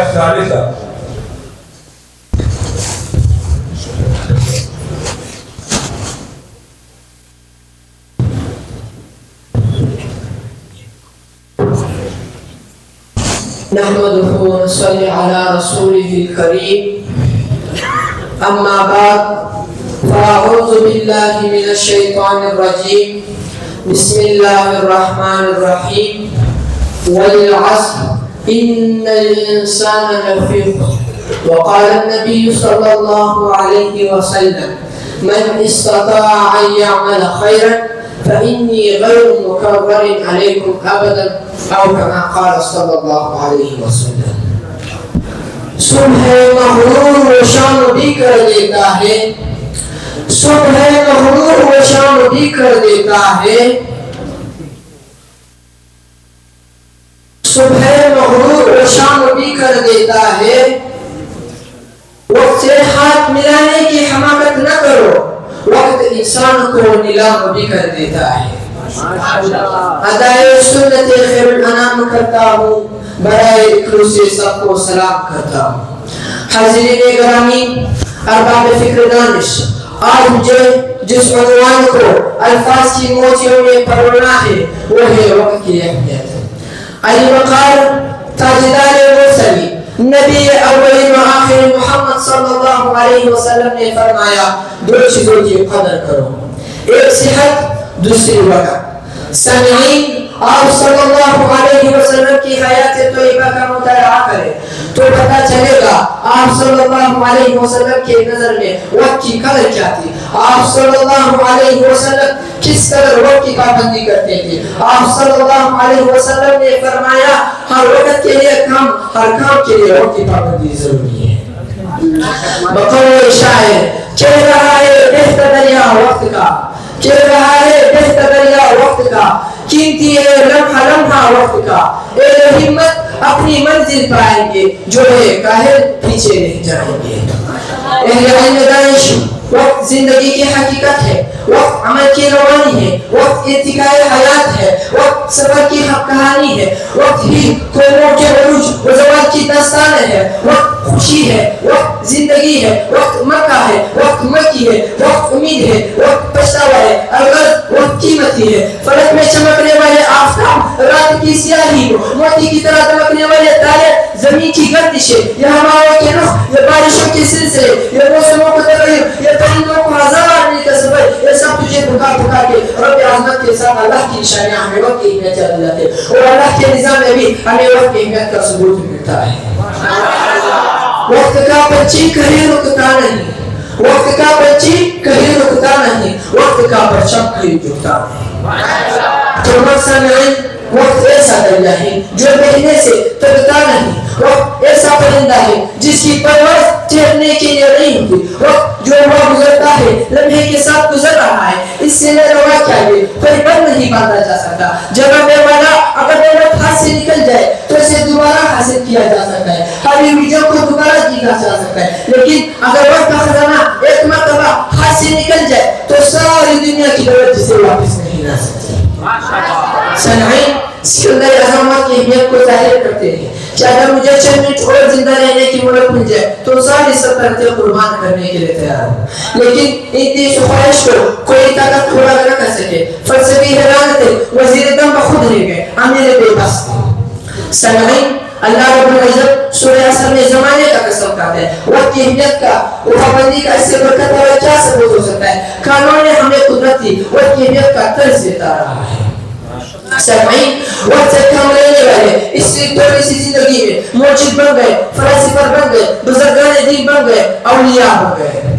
الثالثة نحمده ونصلي على رسوله الكريم أما بعد فأعوذ بالله من الشيطان الرجيم بسم الله الرحمن الرحيم والعصر إن الإنسان لفي خسر وقال النبي صلى الله عليه وسلم من استطاع أن يعمل خيرا فإني غير مكرر عليكم أبدا أو كما قال صلى الله عليه وسلم. صبح مغرور و شام بھی کر دیتا ہے، صبح مغرور و شام بھی کر دیتا ہے، صبح مغرور و شام بھی کر دیتا ہے. وقت سے ہاتھ ملانے کی حماقت نہ کرو، وقت انسان کو نیلام بھی کر دیتا ہے. ادائے سنت خیر الانام کرتا ہوں، برائے اکرو سے سب کو سلام کرتا ہوں. حاضرین گرامی، ارباب فکر دانش، آج مجھے جس عنوان کو الفاظ کی موتیوں میں پڑھنا ہے وہ ہے وقت کی اہمیت. علی وقار تاجدار مرسلی نبی اول و آخر محمد صلی اللہ علیہ وسلم نے فرمایا دو چیزوں کی قدر کرو، ایک صحت دوسری وقت. سامعین، آپ صلی اللہ علیہ وسلم کی حیات طیبہ کا مطالعہ کریں تو پتہ چلے گا آپ صلی اللہ علیہ وسلم کے نظر میں وقت کی قدر کیا تھی. آپ صلی اللہ علیہ وسلم کس قدر وقت کی پابندی کرتے تھے. آپ صلی اللہ علیہ وسلم نے فرمایا ہر وقت کے لیے ہر کام کے لیے وقت کی پابندی ضروری ہے. بقول شاعر کہہ رہا ہے بہتر دریا وقت کا، کہہ رہا ہے بہتر دریا وقت کا، قیمتی ہے لمحہ لمحہ وقت کا. اے ہمت اپنی منزل پائیں گے، جو ہے کاہل پیچھے نہیں جائیں گے. اہل علم دانش، وقت زندگی کی حقیقت ہے، وقت عمل کی روانی ہے، وقت ارتقاء حیات ہے، وقت سفر کی کہانی ہے، وقت ہی کوموں کے عروج و زوال کی داستان ہے. وقت خوشی ہے، وقت زندگی ہے، وقت مکہ ہے، وقت مکی ہے، وقت امید ہے، وقت پچھتاوا ہے، الغرض وقت قیمتی ہے. فلک میں چمکنے والے آفتاب، رات کی سیاہی، موتی کی طرح دمکنے والے تارے، زمین کی گردش ہے، یہ ہواؤں کے رخ، یہ بارشوں کے سلسلے، یہ موسموں کو تغیر، یہ پرندوں کو ہزار میل کا سفر، یہ سب تجھے پکار پکار کے رب عظمت کے ساتھ اللہ کی نشانیاں ہمیں وقت کی اہمیت یاد دلاتے ہیں. اور اللہ کے نظام میں بھی ہمیں وقت کی اہمیت کا ثبوت ملتا ہے. وقت کا پرچی کہیں رکتا نہیں، وقت کا پرچی کہیں رکتا نہیں، وقت کا پرچم کہیں جھکتا نہیں. تو سامعین، وقت ایسا دریا ہے جو بہنے سے تھکتا نہیں. وقت ایسا پرندہ ہے جس کی پرواز ٹھہرنے کے لیے نہیں ہوتی. وقت جو ہوا گزرتا ہے لمحے کے ساتھ گزر رہا ہے، اس سے میں روا چاہیے کوئی بند نہیں باندھا جا سکتا. جگہ بے والا اگر وہ وقت ہاتھ سے نکل جائے تو اسے دوبارہ حاصل کیا جا سکتا ہے، ہر ویڈیو کو دوبارہ جیتا جا سکتا ہے. لیکن اگر وقت کا خزانہ ایک مرتبہ ہاتھ سے نکل جائے تو ساری دنیا کی دولت جسے واپس نہیں لا سکتی. سامعین، سکندر اعظم کی اہمیت کو ظاہر کرتے ہیں کہ اگر مجھے چند منٹ اور زندہ رہنے کی مہلت مل جائے تو ساری سلطنتیں قربان کرنے کے لیے تیار ہوں. لیکن اتنی خواہش کو کوئی طاقت پورا نہ کر سکے. فلسفی حیران تھے، وزیر دم بخود رہ گئے، امیر بے بس تھے. سامعین، اللہ رب العزت سورہ عصر میں زمانے کا قسم کھاتا ہے. وقت کی اہمیت کا پابندی کا اس سے برکت اور کیا ثبوت ہو سکتا ہے. قانون نے ہمیں قدرت دی، وقت کی اہمیت کا طرز دیتا رہا ہے. سامعین، وقت سے کام لینے والے اس سے تھوڑی سی زندگی میں موجد بن گئے، فلاسفہ بن گئے، بزرگان دین بن گئے، اولیاء بن گئے.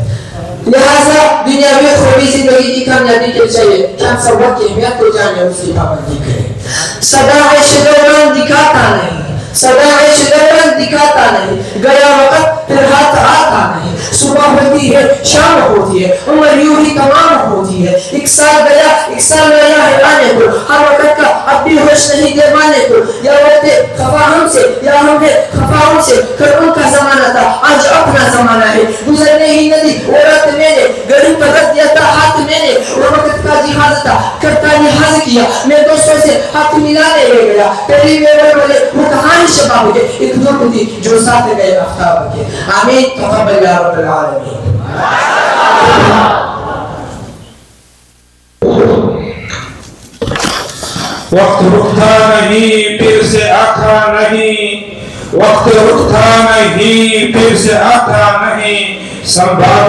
لہذا دنیاوی خوبی زندگی کی کامیابی کے چاہیے کہ ہم سب وقت کی اہمیت کو جانیں، اس کی پابندی کریں. سدا عیش دوران دکھاتا نہیں، سدا عیش دوران دکھاتا نہیں، گیا وقت پھر ہاتھ آتا نہیں. صبح ہوتی ہے شام ہوتی ہے، عمر یوں ہی تمام ہوتی ہے. ایک سال گیا ایک سال نیا ہے آنے کو، ہر وقت کا اب بھی ہوش نہیں دیوانے کو. یا وقت خفا ہم سے یا ہم ہے خفا ہم سے، پھر ان کا زمانہ تھا آج اپنا زمانہ ہے. گزرنے ہی ندی وہ رات میں نے گڑی پر رکھ دیا تھا ہاتھ میں نے، وہ وقت کا جہاز تھا کرتا لحاظ کیا، میں دوستوں سے ہاتھ ملانے لے گیا. پہلی میرے والے وہ کہانی سے شباب کے ایک نور جو ساتھ گئے آفتاب کے. آمین تقبل یا رب العالمین. وقت رکتا نہیں پھر سے آتا نہیں، وقت رکتا نہیں پھر سے آتا نہیں، سنبھال